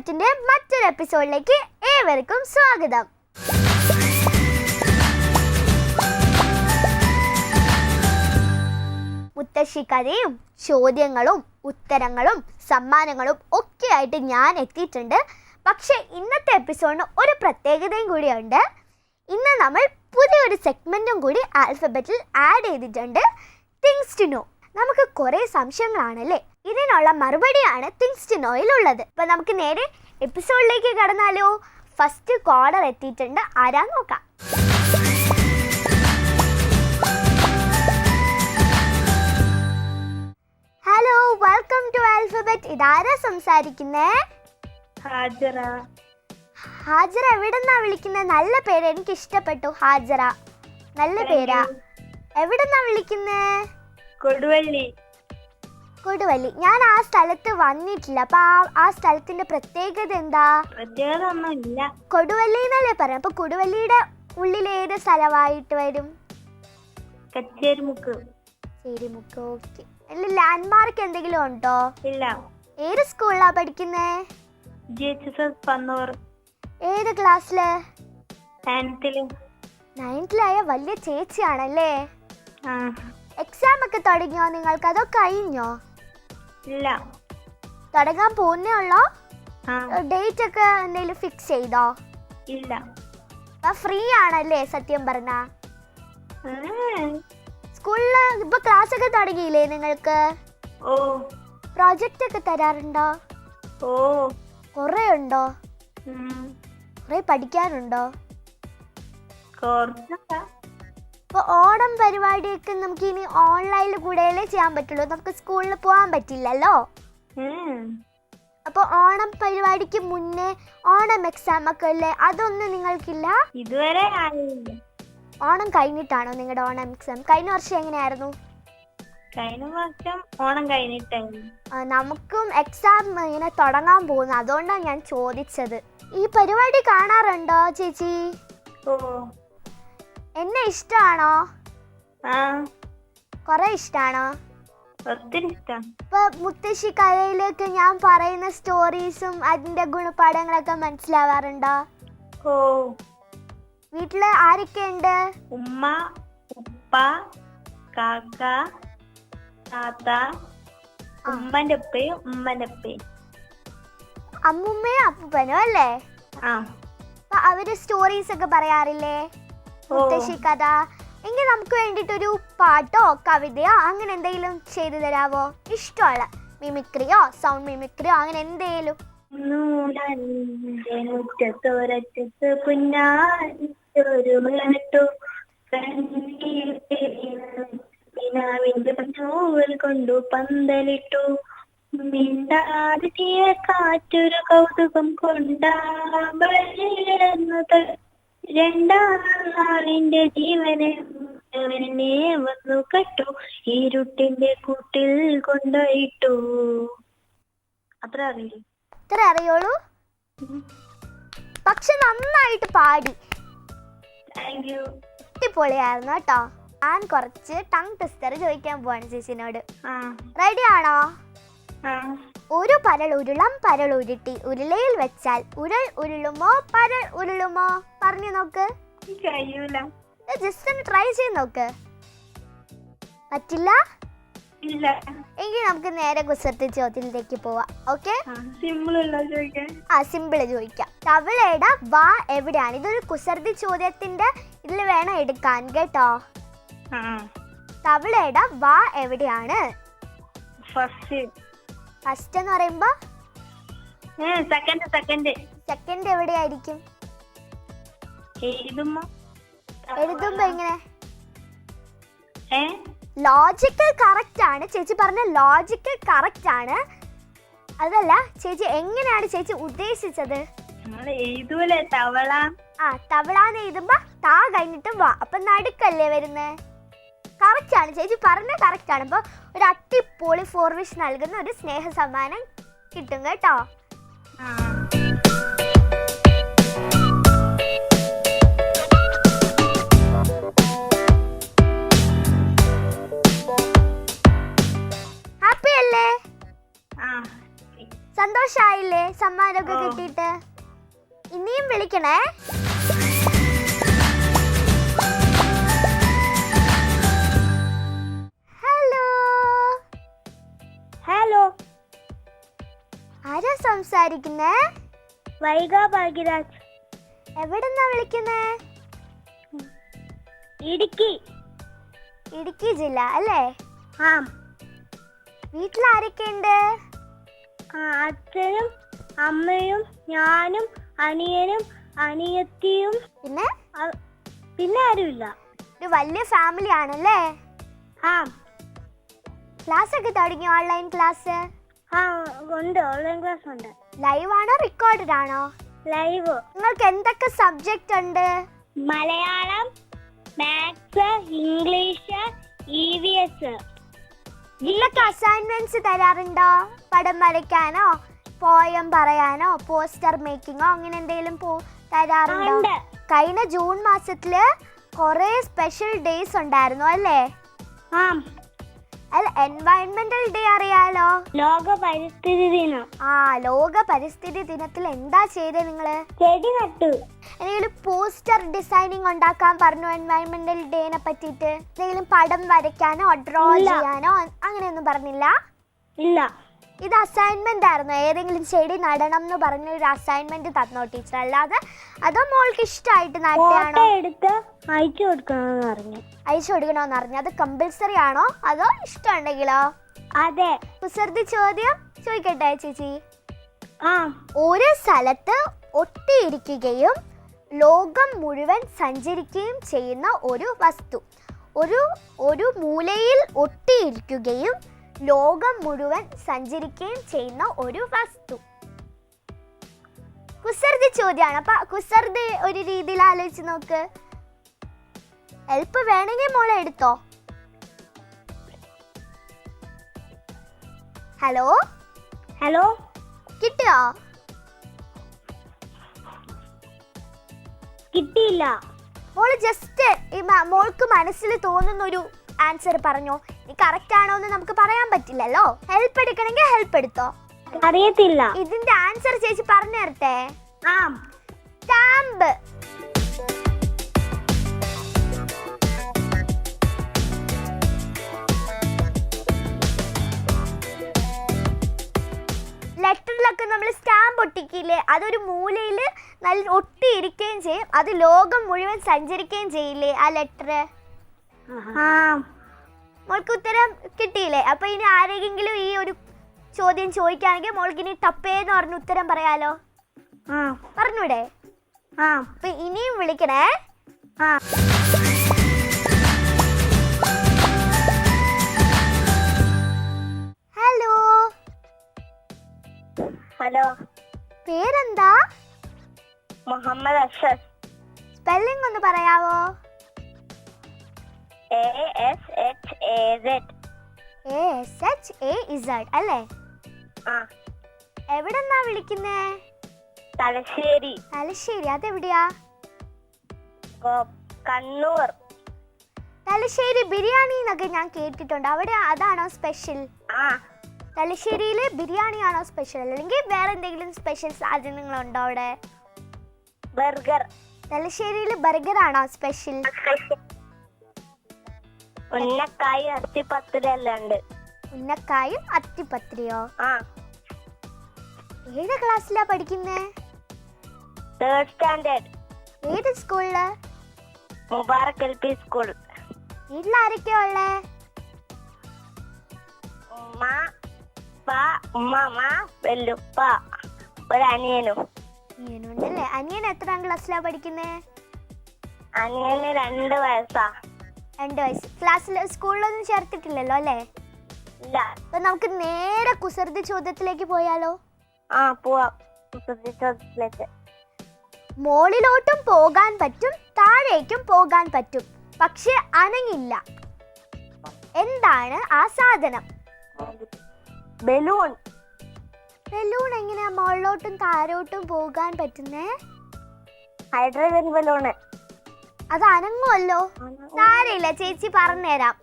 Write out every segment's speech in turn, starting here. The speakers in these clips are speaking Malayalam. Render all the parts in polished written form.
ആൽഫബറ്റിന്റെ മറ്റൊരു എപ്പിസോഡിലേക്ക് ഏവർക്കും സ്വാഗതം. മുത്തശ്ശി കഥയും ചോദ്യങ്ങളും ഉത്തരങ്ങളും സമ്മാനങ്ങളും ഒക്കെ ആയിട്ട് ഞാൻ എത്തിയിട്ടുണ്ട്. പക്ഷേ ഇന്നത്തെ എപ്പിസോഡിന് ഒരു പ്രത്യേകതയും കൂടിയുണ്ട്. ഇന്ന് നമ്മൾ പുതിയൊരു സെഗ്മെൻറ്റും കൂടി ആൽഫബറ്റിൽ ആഡ് ചെയ്തിട്ടുണ്ട്. Things to know. നമുക്ക് കുറേ സംശയങ്ങളാണല്ലേ, ഇതിനുള്ള മറുപടിയാണ് തിങ്സ് ടു നോയിലുള്ളത്. അപ്പം നമുക്ക് നേരെ എപ്പിസോഡിലേക്ക് കടന്നാലോ? ഫസ്റ്റ് കോളർ എത്തിയിട്ടുണ്ട്, ആരാ നോക്കാം. Hello, welcome to Alphabet. ഇതാരാ സംസാരിക്കുന്നേ? ഹാജറ. ഹാജറ എവിടെന്നാ വിളിക്കുന്നത്? നല്ല പേര്, എനിക്ക് ഇഷ്ടപ്പെട്ടു. ഹാജറ നല്ല പേരാ. എവിടെന്നാ വിളിക്കുന്നേ? കൊടുവള്ളി. കൊടുവള്ളി. ഞാൻ ആ സ്ഥലത്ത് വന്നിട്ടില്ല. അപ്പൊ ആ സ്ഥലത്തിന്റെ പ്രത്യേകത എന്താ? പ്രത്യേകത ഒന്നുമില്ല. കൊടുവള്ളി എന്നല്ലേ പറയാം. അപ്പൊ കൊടുവള്ളിയുടെ ഉള്ളിൽ ഏത് സ്ഥലമായിട്ട് വരും? കച്ചേരിമുക്ക്. ചേരിമുക്ക്. ഓക്കെ. ലാൻഡ്മാർക്ക് എന്തെങ്കിലും ഉണ്ടോ? ഇല്ല. ഏത് സ്കൂളിലാ പഠിക്കുന്നേ? GHS പന്നൂർ. ഏത് ക്ലാസ്സില്? 9th. 9th വലിയ ചേച്ചിയാണല്ലേ. ആ. എക്സാം ഒക്കെ തുടങ്ങിയോ നിങ്ങൾക്ക്? അതോ കഴിഞ്ഞോ? ഇല്ല, തുടങ്ങാൻ പോകുന്നേ ഉള്ളോ? ആ. ഡേറ്റ് ഒക്കെ എന്തെങ്കിലും ഫിക്സ് ചെയ്തോ? ഇല്ല. ഫ്രീ ആണല്ലേ സത്യം പറഞ്ഞ? ഉം. സ്കൂളില് ഇപ്പൊ ക്ലാസ് ഒക്കെ തുടങ്ങിയില്ലേ നിങ്ങൾക്ക്? ഓ. പ്രോജക്റ്റ് ഒക്കെ തരാറുണ്ടോ? ഓ. കുറെ ഉണ്ടോ? കുറെ പഠിക്കാനുണ്ടോ? കുറച്ചൊക്കെ. ഇപ്പൊ ഓണം പരിപാടിയൊക്കെ നമുക്ക് ഇനി ഓൺലൈനിൽ കൂടെയല്ലേ ചെയ്യാൻ പറ്റുള്ളൂ, നമുക്ക് സ്കൂളിൽ പോകാൻ പറ്റില്ലല്ലോ. അപ്പൊ ഓണം പരിപാടിക്ക് മുന്നേ ഓണം എക്സാം ഒക്കെ അല്ലേ, അതൊന്നും നിങ്ങൾക്കില്ല? ഇതുവരെ ആയില്ല. ഓണം കഴിഞ്ഞിട്ടാണോ നിങ്ങളുടെ ഓണം എക്സാം? കഴിഞ്ഞ വർഷം എങ്ങനെയായിരുന്നു? കഴിഞ്ഞ വർഷം ഓണം കഴിഞ്ഞിട്ടായിരുന്നു. നമുക്കും എക്സാം ഇങ്ങനെ തുടങ്ങാൻ പോകുന്നു, അതുകൊണ്ടാണ് ഞാൻ ചോദിച്ചത്. ഈ പരിപാടി കാണാറുണ്ടോ ചേച്ചി? ഓ. എന്നെ ഇഷ്ടമാണോ? ആ. കൊറേ ഇഷ്ടാണോ? ഒത്തിരി ഇഷ്ടം. ഇപ്പൊ മുത്തശ്ശി കഥയിലേക്ക് ഞാൻ പറയുന്ന സ്റ്റോറീസും അതിന്റെ ഗുണപാഠങ്ങളൊക്കെ മനസ്സിലാവാറുണ്ടോ? ഓ. വീട്ടില് ആരൊക്കെ ഉണ്ട്? ഉമ്മ, ഉപ്പ, കാക്ക, താത്ത, ഉമ്മന്റെ ഉപ്പയും ഉമ്മന്റെ ഉപ്പയും. അമ്മുമ്മയും അപ്പൂപ്പനും അല്ലേ? ആ. അപ്പൊ അവര് സ്റ്റോറീസ് ഒക്കെ പറയാറില്ലേ മുത്തശ്ശി കഥ? എങ്കിൽ നമുക്ക് വേണ്ടിട്ടൊരു പാട്ടോ കവിതയോ അങ്ങനെ എന്തെങ്കിലും ചെയ്തു തരാവോ? ഇഷ്ടമുള്ള മിമിക്രിയോ സൗണ്ട് മിമിക്രിയോ അങ്ങനെ എന്തെങ്കിലും. മുറ്റത്തോരറ്റത്ത് പുന്നാറ്റൊരു മുളനട്ടു, പിനാവിന്റെ പച്ചോവൽ കൊണ്ടു പന്തലിട്ടു, മിണ്ടാടിയ കാറ്റൊരു കൗതുകം കൊണ്ടാടുന്നു, രണ്ടാം നാളിന്റെ ജീവനെ വന്നു കെട്ടു, ഇരുട്ടിന്റെ കൂട്ടിൽ കൊണ്ടുപോയിട്ടു. അത്ര അറിയില്ല. ഇത്ര അറിയോളൂ, പക്ഷെ നന്നായിട്ട് പാടി. Thank you. അടിപൊളിയായിരുന്നു കേട്ടോ. ഞാൻ കുറച്ച് ടങ് ടെസ്റ്റർ ചോദിക്കാൻ പോവാണ് ചേച്ചിനോട്. ആ. റെഡി ആണോ? ആ. ഒരു പരൽ ഉരുളം പരൽ ഉരുട്ടി ഉരുളയിൽ വെച്ചാൽ ഉരുൾ ഉരുളുമോ പരൽ ഉരുളുമോ? പറഞ്ഞു നോക്ക്. കഴിയൂല. ജസ്റ്റ് ഒന്ന് ട്രൈ ചെയ്ത് നോക്ക്. പറ്റില്ല? ഇല്ല. എങ്കിൽ നമുക്ക് നേരെ കുസൃതി ചോദ്യത്തിലേക്ക് പോവാം. ഓക്കെ? സിമ്പിൾ അല്ല ചോദിക്കാൻ. സിമ്പിള് ചോദിക്കാം. തവളയുടെ വാ എവിടെയാണ്? ഇതൊരു കുസൃതി ചോദ്യത്തിന്റെ ഇതിൽ വേണം എടുക്കാൻ കേട്ടോ. തവളയുടെ വാ എവിടെയാണ്? ഫസ്റ്റ് എന്ന് പറയുമ്പോ സെക്കൻഡ് എവിടെയായിരിക്കും? എഴുതുമ്പോ എങ്ങനെ? ലോജിക്കൽ കറക്റ്റ് ആണ് ചേച്ചി പറഞ്ഞ, ലോജിക്കൽ കറക്റ്റ് ആണ്. അതല്ല ചേച്ചി, എങ്ങനെയാണ് ചേച്ചി ഉദ്ദേശിച്ചത്? തവളാന്ന് എഴുതുമ്പോ താ കഴിഞ്ഞിട്ട് വാ, അപ്പൊ നടുക്കല്ലേ വരുന്നേ? കറക്റ്റ് ആണ് ചേച്ചി പറഞ്ഞ, കറക്റ്റ് ആണ്. അപ്പൊ ഒരു അടിപൊളി 4 വിഷ് നൽകുന്ന ഒരു സ്നേഹ സമ്മാനം കിട്ടും കേട്ടോ. ഹാപ്പി അല്ലേ? സന്തോഷായില്ലേ സമ്മാനമൊക്കെ ആ. കിട്ടിയിട്ട്? ഇനിയും വിളിക്കണേ. ഹലോ, ഹലോ, ആരാ സംസാരിക്കുന്നേ? വൈഗ ഭാഗ്യരാജ്, എവിടെന്നാ വിളിക്കുന്നേ? ഇടുക്കി. ഇടുക്കി ജില്ല അല്ലേ? ആ, വീട്ടിൽ ആരൊക്കെയുണ്ട്? അച്ഛനും അമ്മയും ഞാനും അനിയനും അനിയത്തിയും. പിന്നെ പിന്നെ ആരുമില്ല. ഒരു വലിയ ഫാമിലി ആണല്ലേ? ആ, ക്ലാസ് ഒക്കെ തുടങ്ങി? ഓൺലൈൻ ക്ലാസ് ആ ഉണ്ട്, ഓൺലൈൻ ക്ലാസ് ഉണ്ട്. ലൈവ് ആണോ റെക്കോർഡഡ് ആണോ? ലൈവ്. നിങ്ങൾക്ക് എന്തൊക്കെ സബ്ജക്റ്റ് ഉണ്ട്? Malayalam, maths, English, EVS. നിങ്ങൾക്ക് അസൈൻമെന്റ്സ് തരാറുണ്ടോ? പടം വരയ്ക്കാനോ പോയം പറയാനോ പോസ്റ്റർ മേക്കിങ്ങോ അങ്ങനെ എന്തെങ്കിലും തരാറുണ്ടോ? ഉണ്ട്. കഴിഞ്ഞ ജൂൺ മാസത്തില് കുറേ സ്പെഷ്യൽ ഡേയ്സ് ഉണ്ടായിരുന്നു അല്ലേ? ആ, അല്ല, എൻവയൺമെന്റൽ ഡേ അറിയാലോ? ലോക പരിസ്ഥിതി ദിനം. ആ, ലോക പരിസ്ഥിതി ദിനത്തിൽ എന്താ ചെയ്തേ നിങ്ങള്? ചെടി നട്ടു. എന്തെങ്കിലും പോസ്റ്റർ ഡിസൈനിങ് ഉണ്ടാക്കാൻ പറഞ്ഞു എൻവയൺമെന്റൽ ഡേനെ പറ്റിയിട്ട്? എന്തെങ്കിലും പടം വരയ്ക്കാനോ ഡ്രോ ഇല്ല. ചെയ്യാനോ അങ്ങനെയൊന്നും പറഞ്ഞില്ല? ഇല്ല. ഇത് അസൈൻമെന്റ് ആയിരുന്നു. ഏതെങ്കിലും ചെടി നടണം എന്ന് പറഞ്ഞ ഒരു അസൈൻമെന്റ് തന്നോ ടീച്ചർ? അല്ലാതെ അതോ മോൾക്ക് ഇഷ്ടമായിട്ട് ഫോട്ടോ നട്ടാണോ? എടുത്ത് അയച്ചു കൊടുക്കണമെന്ന് പറഞ്ഞു. അയച്ചു കൊടുക്കണോന്ന് പറഞ്ഞു. അത് കമ്പൽസറി ആണോ അതോ ഇഷ്ടമുണ്ടെങ്കിലോ? അതെ. കുസൃതി ചോദ്യം ചോദിക്കട്ടെ ചേച്ചി? ആ, ഒരു സ്ഥലത്ത് ഒട്ടിയിരിക്കുകയും ലോകം മുഴുവൻ സഞ്ചരിക്കുകയും ചെയ്യുന്ന ഒരു വസ്തു. ഒരു മൂലയിൽ ഒട്ടിയിരിക്കുകയും ലോകം മുഴുവൻ സഞ്ചരിക്കുകയും ചെയ്യുന്ന ഒരു വസ്തു. കുസൃതി ചോദ്യമാണ്. അപ്പൊ കുസൃതി ഒരു രീതിയിൽ ആലോചിച്ച് നോക്ക്. ഹെൽപ്പ് വേണമെങ്കിൽ മോളെ എടുത്തോ. ഹലോ, ഹലോ, കിട്ടിയോ? കിട്ടിയില്ല. മോള് ജസ്റ്റ് മോൾക്ക് മനസ്സിൽ തോന്നുന്ന ഒരു ആൻസർ പറഞ്ഞോ. ഇനി കറക്റ്റ് ആണോ എന്ന് നമുക്ക് പറയാൻ പറ്റില്ലല്ലോ. ഹെൽപ്പ് എടുക്കണമെങ്കിൽ ഹെൽപ്പ് എടുത്തോ. അറിയത്തില്ല. ഇതിന്റെ ആൻസർ ചേച്ചി പറഞ്ഞു തരട്ടെ? ആ, സ്റ്റാമ്പ്. ലെറ്ററിലൊക്കെ നമ്മൾ സ്റ്റാമ്പ് ഒട്ടിക്കില്ലേ? അതൊരു മൂലയിൽ നല്ല ഒട്ടിയിരിക്കുകയും ചെയ്യും. അത് ലോകം മുഴുവൻ സഞ്ചരിക്കുകയും ചെയ്യില്ലേ ആ ലെറ്റർ? ആ, മോൾക്ക് ഉത്തരം കിട്ടിയില്ലേ? അപ്പൊ ഇനി ആരെങ്കിലും ഈ ഒരു ചോദ്യം ചോദിക്കുകയാണെങ്കിൽ മോൾക്ക് ഇനി ടപ്പേന്ന് പറഞ്ഞ് ഉത്തരം പറയാലോ. ആ, പറഞ്ഞൂടെ? ആ, അപ്പൊ ഇനിയും വിളിക്കണേ. ആ. ഹലോ, ഹലോ, പേരെന്താ? മുഹമ്മദ് അഷഫ്. സ്പെല്ലിംഗ് ഒന്ന് പറയാവോ? ASHAZ. ASHAZ അല്ലേ? ആ, എവിടെന്നാ വിളിക്കുന്നേ? തലശ്ശേരി. തലശ്ശേരി. അതെവിടെയാ? കണ്ണൂർ. തലശ്ശേരി ബിരിയാണി എന്നൊക്കെ ഞാൻ കേട്ടിട്ടുണ്ട്. അവിടെ അതാണോ സ്പെഷ്യൽ? ആ, തലശ്ശേരിയിൽ ബിരിയാണിയാണോ സ്പെഷ്യൽ, അല്ലെങ്കിൽ വേറെ എന്തെങ്കിലും സ്പെഷ്യൽ സാധനങ്ങളുണ്ടോ അവിടെ? ബർഗർ. തലശ്ശേരിയിൽ ബർഗർ ആണോ സ്പെഷ്യൽ? ഉന്നക്കായി അത്തിപ്പത്തിരി എല്ലാം ഉണ്ട്. ഉന്നക്കായും അത്തിപ്പത്തിരിയോ? ആ, ഏത് ക്ലാസ്സിലാ പഠിക്കുന്നേ? 3rd standard. ഏത് സ്കൂളില്? Mubarak LP school. വീട്ടിൽ ആരൊക്കെയാ ഉള്ളേ? ഉമ്മ, ഉമ്മ, വെല്ലുപ്പ, ഒരു അനിയനും. അനിയനുണ്ടല്ലേ. അനിയൻ എത്രാം ക്ലാസ്സിലാ പഠിക്കുന്നേ? അനിയന് 2 വയസ്സാ. 2 വയസ്സ്. സ്കൂളിലൊന്നും ചേർത്തിട്ടില്ലല്ലോ അല്ലേ? ഇല്ല. അപ്പൊ നമുക്ക് നേരെ കുസൃതി ചോദ്യത്തിലേക്ക് പോയാലോ? ആ, പോവാം. ചോദ്യത്തിലേക്ക്. മോളിലോട്ടും പോകാൻ പറ്റും താഴേക്കും പോകാൻ പറ്റും, പക്ഷെ അനങ്ങില്ല. എന്താണ് ആ സാധനം? ബലൂൺ. ബലൂൺ എങ്ങനെയാ മുകളിലോട്ടും താഴോട്ടും പോകാൻ പറ്റുന്നേ? Hydrogen balloon. അത് അനങ്ങുമല്ലോ. സാരമില്ല, ചേച്ചി പറഞ്ഞുതരാം.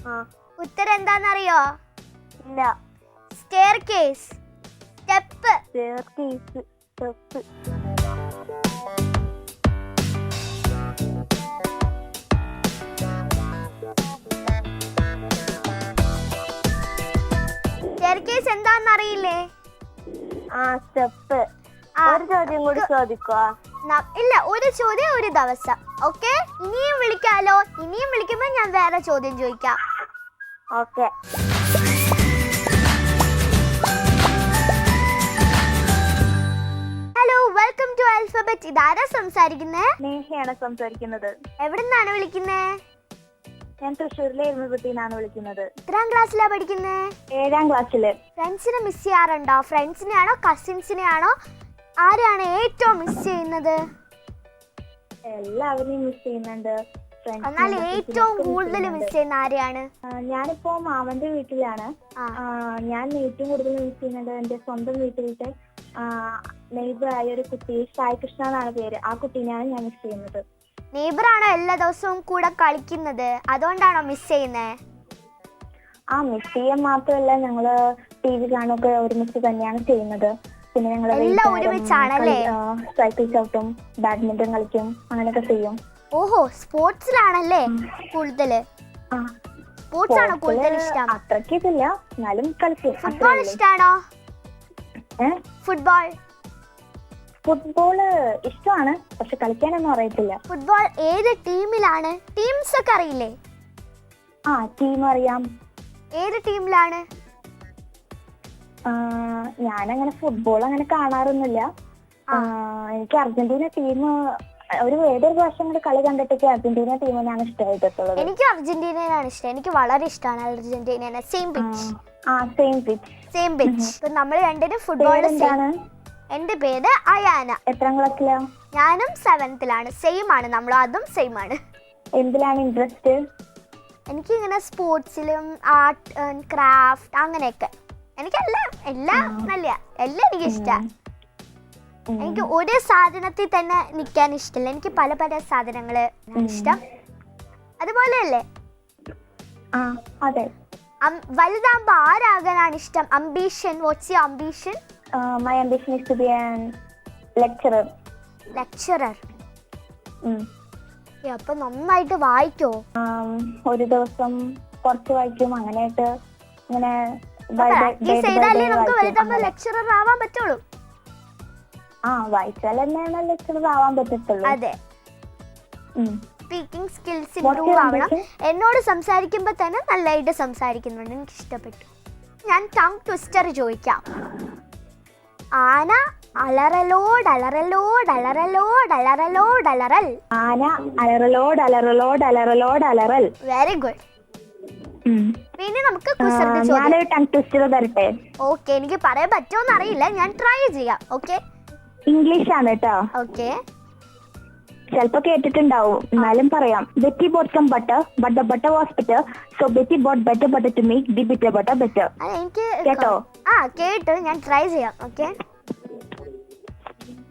ആ, ഉത്തരം എന്താന്നറിയോ? ഇല്ല. Staircase, step, staircase, step, staircase എന്താന്ന് അറിയില്ലേ? ആ സ്റ്റെപ്പ്. ഒരു ചോദ്യം കൂടി ചോദിക്കോ? ഇല്ല, ഒരു ചോദ്യം ഒരു ദിവസം. ഓക്കെ, ഇനിയും വിളിക്കാലോ. ഇനിയും വിളിക്കുമ്പോ ഞാൻ വേറെ ചോദ്യം ചോദിക്കാം. Okay. Hello, welcome to Alphabet. ഇതാരാ സംസാരിക്കുന്നേ? നേഹയാണ് സംസാരിക്കുന്നത്. എവിടുന്നാണ് വിളിക്കുന്നേ? ഞാൻ തൃശ്ശൂരിലെ എരുമപ്പെട്ടിന്നാണ് വിളിക്കുന്നത്. എത്രാം ക്ലാസ്സിലാ പഠിക്കുന്നേ? 7ാം ക്ലാസ്സില്. ഫ്രണ്ട്സിനെ മിസ് ചെയ്യാറുണ്ടോ? ഫ്രണ്ട്സിനെയാണോ കസിൻസിനെയാണോ? ആരെയാണ് ഏറ്റവും മിസ് ചെയ്യുന്നത്? എല്ലാവരെയും മിസ് ചെയ്യുന്നുണ്ട്. എന്നാൽ ഏറ്റവും കൂടുതൽ മിസ് ചെയ്യുന്ന ആരെയാണ്? ഞാനിപ്പോ മാമന്റെ വീട്ടിലാണ്. ഞാൻ ഏറ്റവും കൂടുതൽ മിസ് ചെയ്യുന്നത് എന്റെ സ്വന്തം വീട്ടിലത്തെ നെയ്ബർ ആയ ഒരു കുട്ടി, സായി കൃഷ്ണ എന്നാണ് പേര്. ആ കുട്ടീനെയാണ് ഞാൻ മിസ് ചെയ്യുന്നത്. നെയ്ബറാണോ എല്ലാ ദിവസവും കൂടെ കളിക്കുന്നത്? അതുകൊണ്ടാണോ മിസ് ചെയ്യുന്നേ? ആ, മിസ് ചെയ്യാൻ മാത്രമല്ല, ഞങ്ങള് TV കാണുകയൊക്കെ ഒരുമിച്ച് തന്നെയാണ് ചെയ്യുന്നത്. പിന്നെ ഞങ്ങള് സൈക്കിൾ ചവിട്ടും, ബാഡ്മിന്റൺ കളിക്കും, അങ്ങനെയൊക്കെ ചെയ്യും. ഓഹോ, സ്പോർട്സിലാണല്ലേ കൂടുതല്? സ്പോർട്സ് ആണോ കൂടുതൽ ഇഷ്ടം? അത്രയ്ക്ക് ഇതില്ല, എന്നാലും കളിക്കും. ഫുട്ബോൾ ഇഷ്ടാണോ? ഫുട്ബോള് ഇഷ്ടമാണ്, പക്ഷെ കളിക്കാനൊന്നും അറിയത്തില്ല. ഫുട്ബോൾ ഏത് ടീമിലാണ്? ടീംസ് ഒക്കെ അറിയില്ലേ? ആ, ടീം അറിയാം. ഏത് ടീമിലാണ്? ഞാനങ്ങനെ ഫുട്ബോൾ അങ്ങനെ കാണാറൊന്നുമില്ല. എനിക്ക് അർജന്റീന ടീം ഏതൊരു പ്രാവശ്യം കൂടി കളി കണ്ടിട്ടേക്ക് അർജന്റീന ടീമിനാണ് ഇഷ്ടമായിട്ടുള്ളത്. എനിക്ക് അർജന്റീനയാണ് ഇഷ്ടം. എനിക്ക് വളരെ ഇഷ്ടമാണ് അർജന്റീന. Same pitch. ഇപ്പൊ നമ്മൾ രണ്ടിനും ഫുട്ബോൾ. എന്റെ പേര് അയാന. എത്രാം ക്ലാസ്സിലാ? ഞാനും 7th സെയിം ആണ്. നമ്മൾ അതും സെയിം ആണ്. എന്തിലാണ് ഇൻട്രസ്റ്റ്? എനിക്ക് ഇങ്ങനെ സ്പോർട്സിലും ആർട്ട് ആൻഡ് ക്രാഫ്റ്റ് അങ്ങനെയൊക്കെ. എനിക്ക് എല്ലാം എനിക്ക് ഇഷ്ടമാണ്. എനിക്ക് ഒരു സാധനത്തിൽ തന്നെ നിൽക്കാൻ ഇഷ്ടമില്ല. എനിക്ക് പല പല സാധനങ്ങള് ഇഷ്ടം. അതുപോലെയല്ലേ? അതെ. വലുതാകുമ്പോ ആരാകാനാണ് ഇഷ്ടം? Ambition. What's your ambition? My ambition is to be a lecturer. അപ്പൊ നന്നായിട്ട് വായിക്കോ? ഒരു ദിവസം കുറച്ച് വായിക്കും. അങ്ങനെയായിട്ട് ഇങ്ങനെ നമുക്ക് വലുതാകുമ്പോ ലെക്ചറർ ആവാൻ പറ്റുള്ളൂ. വായിച്ചാൽ തന്നെയാണ് ലെക്ചറർ ആവാൻ പറ്റത്തുള്ളൂ. അതെ. സ്പീക്കിംഗ് സ്കിൽസ് ഇംപ്രൂവ് ആവണം. എന്നോട് സംസാരിക്കുമ്പോ തന്നെ നല്ലതായിട്ട് സംസാരിക്കുന്നുണ്ട്. എനിക്ക് ഇഷ്ടപ്പെട്ടു. ഞാൻ ടങ് ട്വിസ്റ്റർ ചോദിക്കാം. ആന അലറലോടലറലോടലറലോടലറലോടലറൽ. ആന അലറലോടലറലോടലറലോടലറൽ. Very good. പിന്നെ നമുക്ക് ടങ് ട്വിസ്റ്റർ തരട്ടെ? ഓക്കെ, എനിക്ക് പറയാൻ പറ്റുമോന്ന് അറിയില്ല, ഞാൻ ട്രൈ ചെയ്യാം. ഓക്കെ, ഇംഗ്ലീഷ് ആണ് കേട്ടോ. ഓക്കെ, ചിലപ്പോ കേട്ടിട്ടുണ്ടാവും, എന്നാലും പറയാം. Betty bought some butter, but the butter was bitter, so Betty bought better butter to make the bitter butter better. കേട്ടോ? കേട്ടു, ഞാൻ ട്രൈ ചെയ്യാം. Okay.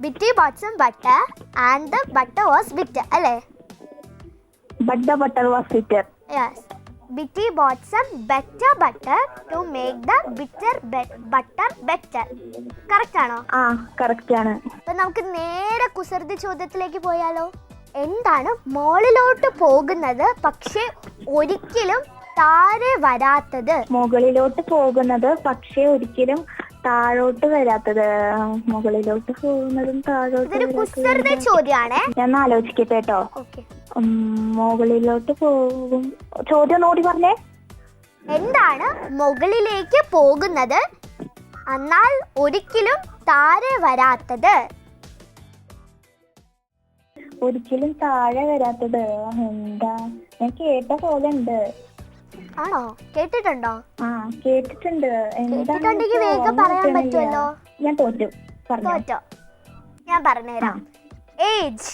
Betty bought some butter and the butter was bitter, അല്ലേ? But the butter was bitter. Yes. Bitty bought some better butter to make the bitter butter better. Correct ആണോ? കറക്റ്റ് ആണ്. അപ്പൊ നമുക്ക് നേരെ കുസൃതി ചോദ്യത്തിലേക്ക് പോയാലോ? എന്താണ് മുകളിലോട്ട് പോകുന്നത് പക്ഷെ ഒരിക്കലും താഴെ വരാത്തത്? മുകളിലോട്ട് പോകുന്നത് പക്ഷെ ഒരിക്കലും താഴോട്ട് വരാത്തത്. മുകളിലോട്ട് പോകുന്നതും താഴോട്ട്. ഇതൊരു കുസൃതി ചോദ്യമാണേ. ഞാൻ ആലോചിക്കട്ടെ കേട്ടോ. ഓക്കെ. മുകളിലോട്ട് പോകും. ചോദ്യം നോടി പറഞ്ഞേ. എന്താണ് മുകളിലേക്ക് പോകുന്നത് എന്നാൽ ഒരിക്കലും താഴെ വരാത്തത്? ഒരിക്കലും താഴെ വരാത്തത് എന്താ? ഞാൻ കേട്ട പോലെ ഉണ്ട്. ആണോ? കേട്ടിട്ടുണ്ടോ? കേട്ടിട്ടുണ്ട്. കേട്ടിട്ടുണ്ടെങ്കിൽ വേഗം പറയാൻ പറ്റുമല്ലോ. ഞാൻ തോറ്റോ? ഞാൻ പറഞ്ഞുതരാം. ഏജ്.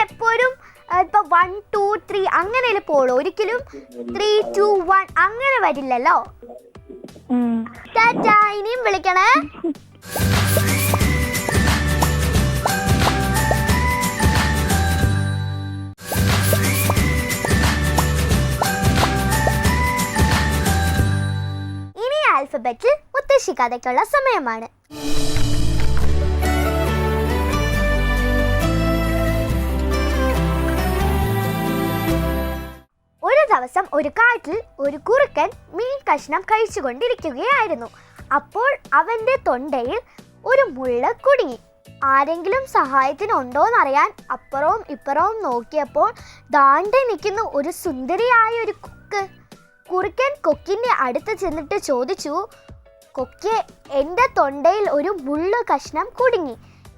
എപ്പോഴും ഇപ്പൊ 1 2 3 അങ്ങനെ പോളൂ. ഒരിക്കലും 3 2 1 അങ്ങനെ വരില്ലല്ലോ. ടാറ്റാ. ഇനിയും വിളിക്കണേ. ഇനി ആൽഫബറ്റിൽ മുത്തശ്ശി കഥയ്ക്കുള്ള സമയമാണ്. ഒരു ദിവസം ഒരു കാട്ടിൽ ഒരു കുറുക്കൻ മീൻ കഷ്ണം കഴിച്ചുകൊണ്ടിരിക്കുകയായിരുന്നു. അപ്പോൾ അവന്റെ തൊണ്ടയിൽ ഒരു മുള്ള കുടുങ്ങി. ആരെങ്കിലും സഹായത്തിനുണ്ടോന്നറിയാൻ അപ്പുറവും ഇപ്പുറവും നോക്കിയപ്പോൾ ദാണ്ടെ നിൽക്കുന്ന ഒരു സുന്ദരിയായ ഒരു കൊക്ക്. കുറുക്കൻ കൊക്കിന്റെ അടുത്ത് ചെന്നിട്ട് ചോദിച്ചു, കൊക്കെ, എൻ്റെ തൊണ്ടയിൽ ഒരു മുള്ള കഷ്ണം കുടുങ്ങി.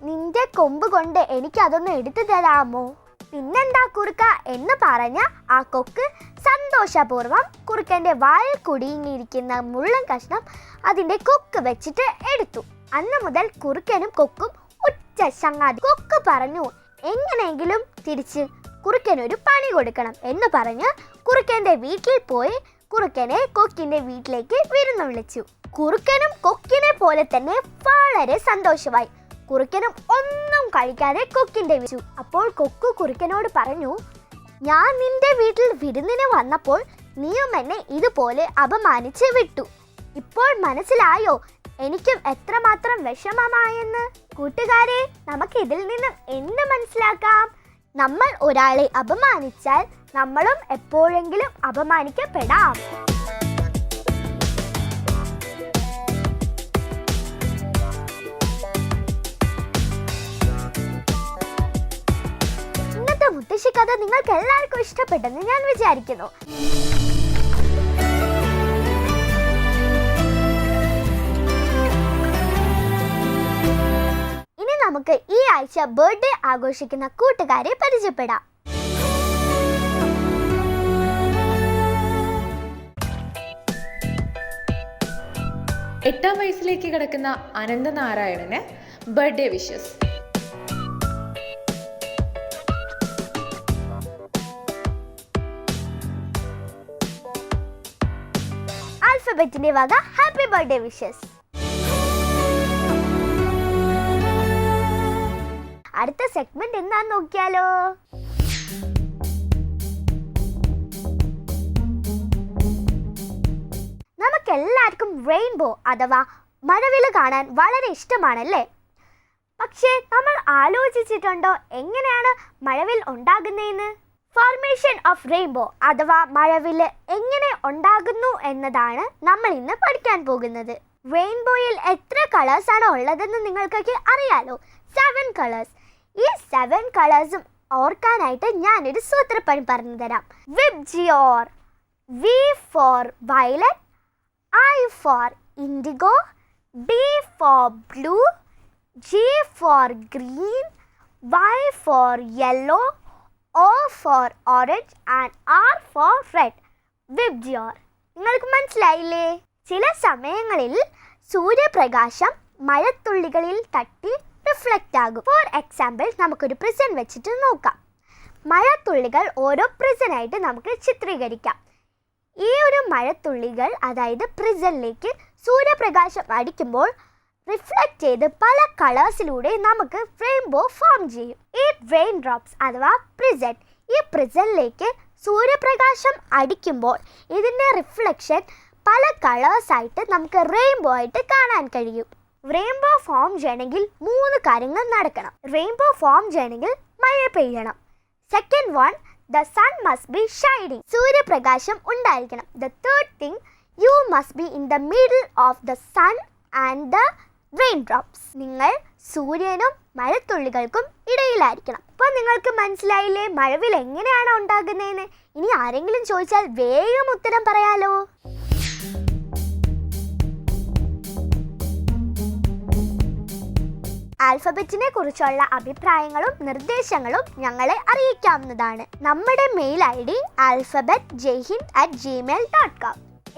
നിന്റെ കൊമ്പ് കൊണ്ട് എനിക്കതൊന്ന് എടുത്തു തരാമോ? പിന്നെന്താ കുറുക്ക എന്ന് പറഞ്ഞ ആ കൊക്ക് സന്തോഷപൂർവ്വം കുറുക്കൻ്റെ വായിൽ കുടുങ്ങിയിരിക്കുന്ന മുള്ളൻ കഷ്ണം അതിൻ്റെ കൊക്ക് വെച്ചിട്ട് എടുത്തു. അന്ന് മുതൽ കുറുക്കനും കൊക്കും ഉച്ച ചങ്ങാതി. കൊക്ക് പറഞ്ഞു, എങ്ങനെയെങ്കിലും തിരിച്ച് കുറുക്കനൊരു പണി കൊടുക്കണം എന്ന് പറഞ്ഞ് കുറുക്കൻ്റെ വീട്ടിൽ പോയി കുറുക്കനെ കൊക്കിൻ്റെ വീട്ടിലേക്ക് വിരുന്ന് വിളിച്ചു. കുറുക്കനും കൊക്കിനെ പോലെ തന്നെ വളരെ സന്തോഷമായി. കുറുക്കനും ഒന്നും കഴിക്കാതെ കൊക്കിന്റെ വെച്ചു. അപ്പോൾ കൊക്ക് കുറുക്കനോട് പറഞ്ഞു, ഞാൻ നിന്റെ വീട്ടിൽ വിരുന്നിന് വന്നപ്പോൾ നീയും എന്നെ ഇതുപോലെ അപമാനിച്ച് വിട്ടു. ഇപ്പോൾ മനസ്സിലായോ എനിക്കും എത്രമാത്രം വിഷമമായെന്ന്? കൂട്ടുകാരെ, നമുക്ക് ഇതിൽ നിന്നും എന്ത് മനസ്സിലാക്കാം? നമ്മൾ ഒരാളെ അപമാനിച്ചാൽ നമ്മളും എപ്പോഴെങ്കിലും അപമാനിക്കപ്പെടാം. മുത്തശ്ശി കഥ നിങ്ങൾക്ക് എല്ലാവർക്കും ഇഷ്ടപ്പെട്ടെന്ന് ഞാൻ വിചാരിക്കുന്നു. ഇനി നമുക്ക് ഈ ആഴ്ച ബർത്ത്ഡേ ആഘോഷിക്കുന്ന കൂട്ടുകാരെ പരിചയപ്പെടാം. എട്ടാം വയസ്സിലേക്ക് കടക്കുന്ന അനന്തനാരായണന് ബർത്ത്ഡേ വിഷസ്. ആൽഫബറ്റിന്റെ വക ഹാപ്പി ബർത്ത്ഡേ വിഷസ്. അടുത്ത സെഗ്മെന്റ് എന്താന്ന് നോക്കിയാലോ. നമുക്കെല്ലാവർക്കും റെയിൻബോ അഥവാ മഴവില്ല് കാണാൻ വളരെ ഇഷ്ടമാണല്ലേ? പക്ഷേ നമ്മൾ ആലോചിച്ചിട്ടുണ്ടോ എങ്ങനെയാണ് മഴവിൽ ഉണ്ടാകുന്നതെന്ന്? ഫോർമേഷൻ ഓഫ് റെയിൻബോ അഥവാ മഴവില്ല് എങ്ങനെ ഉണ്ടാകുന്നു എന്നതാണ് നമ്മൾ ഇന്ന് പഠിക്കാൻ പോകുന്നത്. റെയിൻബോയിൽ എത്ര കളേഴ്സ് ആണ് ഉള്ളതെന്ന് നിങ്ങൾക്കൊക്കെ അറിയാലോ. 7 കളേഴ്സ്. ഈ 7 കളേഴ്സും ഓർക്കാനായിട്ട് ഞാനൊരു സൂത്രപ്പണി പറഞ്ഞു തരാം. VIBGYOR. V for violet, I for indigo, B for blue, G for green, Y for yellow, O for orange and R for red. VIBGYOR. നിങ്ങൾക്ക് മനസ്സിലായില്ലേ? ചില സമയങ്ങളിൽ സൂര്യപ്രകാശം മഴത്തുള്ളികളിൽ തട്ടി റിഫ്ലക്റ്റ് ആകും. ഫോർ എക്സാമ്പിൾ, നമുക്കൊരു പ്രിസൺ വെച്ചിട്ട് നോക്കാം. മഴത്തുള്ളികൾ ഓരോ പ്രിസനായിട്ട് നമുക്ക് ചിത്രീകരിക്കാം. ഈ ഒരു മഴത്തുള്ളികൾ അതായത് പ്രിസണിലേക്ക് സൂര്യപ്രകാശം അടിക്കുമ്പോൾ റിഫ്ലക്റ്റ് ചെയ്ത് പല കളേഴ്സിലൂടെ നമുക്ക് റെയിൻബോ ഫോം ചെയ്യും. ഈ റെയിൻ ഡ്രോപ്സ് അഥവാ പ്രിസൺ, ഈ പ്രിസണിലേക്ക് സൂര്യപ്രകാശം അടിക്കുമ്പോൾ ഇതിൻ്റെ റിഫ്ലക്ഷൻ പല കളേഴ്സായിട്ട് നമുക്ക് റെയിൻബോ ആയിട്ട് കാണാൻ കഴിയും. റെയിൻബോ ഫോം ചെയ്യണമെങ്കിൽ 3 കാര്യങ്ങൾ നടക്കണം. റെയിൻബോ ഫോം ചെയ്യണമെങ്കിൽ മഴ പെയ്യണം. Second one, the sun must be shining. സൂര്യപ്രകാശം ഉണ്ടായിരിക്കണം. The third thing, you must be in the middle of the sun and the raindrops. നിങ്ങൾ സൂര്യനും മഴത്തുള്ളികൾക്കും ഇടയിലായിരിക്കണം. അപ്പോൾ നിങ്ങൾക്ക് മനസ്സിലായില്ലേ മഴവിൽ എങ്ങനെയാണ് ഉണ്ടാകുന്നതെന്ന്? ഇനി ആരെങ്കിലും ചോദിച്ചാൽ വേഗം ഉത്തരം പറയാലോ. ആൽഫബറ്റിനെ കുറിച്ചുള്ള അഭിപ്രായങ്ങളും നിർദ്ദേശങ്ങളും ഞങ്ങളെ അറിയിക്കാവുന്നതാണ്. നമ്മുടെ മെയിൽ ID alphabetjayhind@gmail.com.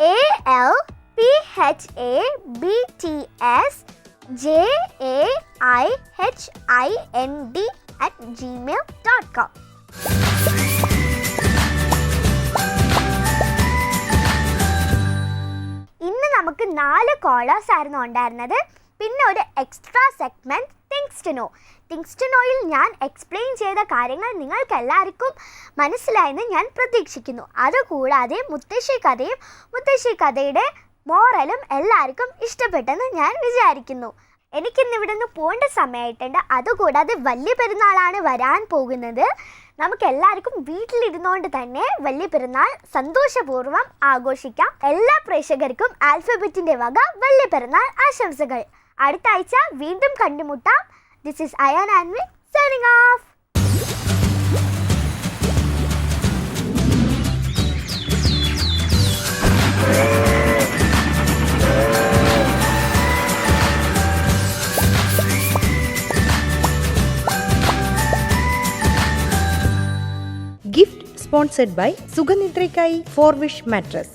ALPHABTSJAIHIND@gmail.com. ഇന്ന് നമുക്ക് 4 കോളേഴ്സ് ആയിരുന്നു ഉണ്ടായിരുന്നത്. പിന്നെ ഒരു extra segment things to know. Things to നോയിൽ ഞാൻ എക്സ്പ്ലെയിൻ ചെയ്ത കാര്യങ്ങൾ നിങ്ങൾക്ക് എല്ലാവർക്കും മനസ്സിലായെന്ന് ഞാൻ പ്രതീക്ഷിക്കുന്നു. അതുകൂടാതെ മുത്തശ്ശി കഥയുടെ മോറലും എല്ലാവർക്കും ഇഷ്ടപ്പെട്ടെന്ന് ഞാൻ വിചാരിക്കുന്നു. എനിക്കിന്നിവിടെ നിന്ന് പോകേണ്ട സമയമായിട്ടുണ്ട്. അതുകൂടാതെ വലിയ പെരുന്നാളാണ് വരാൻ പോകുന്നത്. നമുക്ക് എല്ലാവർക്കും വീട്ടിലിരുന്നുകൊണ്ട് തന്നെ വലിയ പെരുന്നാൾ സന്തോഷപൂർവ്വം ആഘോഷിക്കാം. എല്ലാ പ്രേക്ഷകർക്കും ആൽഫബറ്റിൻ്റെ വക വലിയ പെരുന്നാൾ ആശംസകൾ. അടുത്ത ആഴ്ച വീണ്ടും കണ്ടുമുട്ടാം. This is Ayaan Aanvi signing off. Gift sponsored by സുഖനിദ്രയ്ക്കായി ഫോർവിഷ് മാട്രസ്.